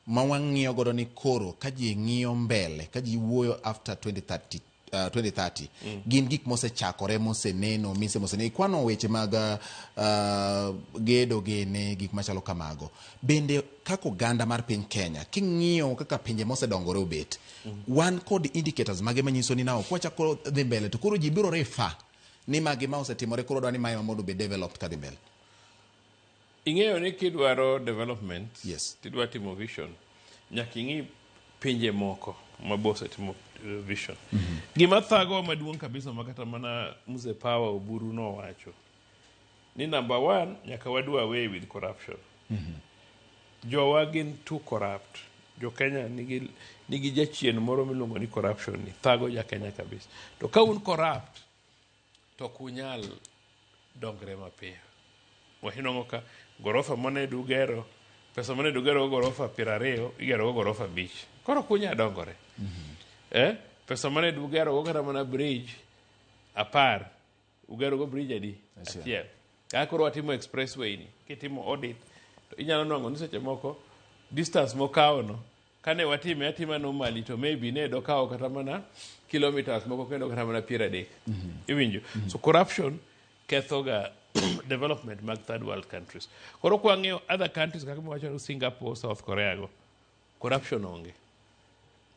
ma wang'iyo godo ni koro ka ji ng'iyo mbele ka ji wuoyo after 2030 gin gik mosechakore moseneno mise moseneno kwano weche mag gedo gene gik machalo kamago bende kako ganda mar piny Kenya king'iyo kaka pinje mosedongore obet wan kod indicators mage manyiso ni nao kwachako dhi mbele to koro ji biro refa ni magi ma osetimore koro dwani mayo mondo be developed kadhi mbele. Ing'eyo ni kidwaro development, yes, tidwa timo vision, nyaka ing'i pinje moko mabose timo vision. Gima thago maduong' kabisa makata mana Mzee Power Oburu no wacho. Ni number 1, nyaka wadu away with corruption. Jowa gin too corrupt. Jo Kenya nigi jachien moro miluongo ni corruption ni thago ja Kenya kabisa. To ka un corrupt, to kunyal dongre mapiyo. Wahinongo ka gorofa mone dugero, pesa mone dugero gorofa 20, igero gorofa 5. Koro kunya dongore. Pesa mone dugero kata mana bridge 10, ugero go bridge adi achiel. Ka koro watimo expressway ni, kitimo audit, to inyalo nongo ni seche moko distance mokawo no, kane watime atima normally to maybe ne do kawo kata mana kilometers moko kendo kata mana 30. Iwinjo. So corruption kethoga development mag third world countries. Koro kwang'eyo other countries kaka mwacho Singapore, South Korea go, corruption onge.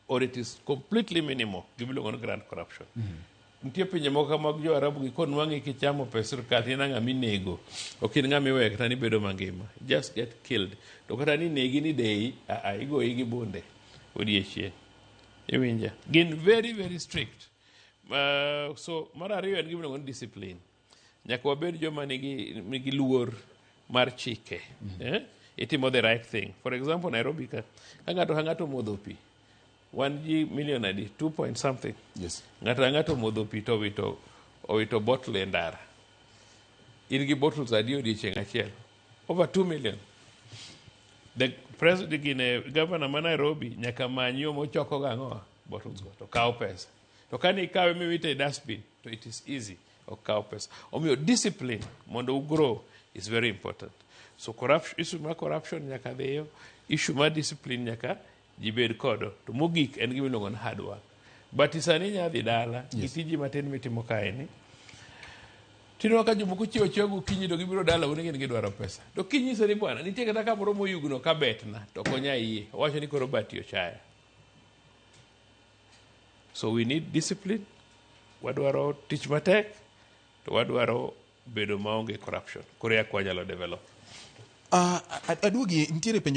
Or it is completely minimal. Gibiluongo ni grand corruption. Nitie pinje moko mag jo Arabu gi kon wangi kichamo pesa sirkal ina ng'ami nego. Ok in ng'ami weyo kata ni bedo mangima. Just get killed. To kata ni negi ni dei, igo igi bunde. Odiechieng'. Iwinja. Gin very, very strict. So mar ariyo en gibiluongo ni discipline. Nyaka wabed joma nigi luor mar chike. Itimo the right thing. For example, Nairobi ka ng'ato modho pi. 1 million adi 2 point something. Yes. Ng'ato modho pi to owito bottle e ndara. In gi bottles adi odiechieng' achiel. Over 2 million. The president, governor ma Nairobi nyaka manyi yo mochoko gang'o bottles go to kawo pesa. To kani ikawe miwite dustbin, to it is easy. Okaw pesa. Omiyo discipline mondo ugrow is very important. So issue ma corruption nyaka dhiyo, issue ma discipline nyaka jibed kodo. To mogik en gimiluongo ni hard work. But isani nyadhi dala, itiji matin mitimo kaeni. Tino ka jomoko chiwo gokinyi to gibiro dala one gin gidwaro pesa. To kinyise ni bwana, nitie kata kamoro moyugno ka betna to konya iye. Wacho ni koro bati ochaya. So we need discipline. Wadwaro tich matek. To wadwaro bedo maonge corruption. Korea kwa nyalo develop. Aduogi nitiere penjo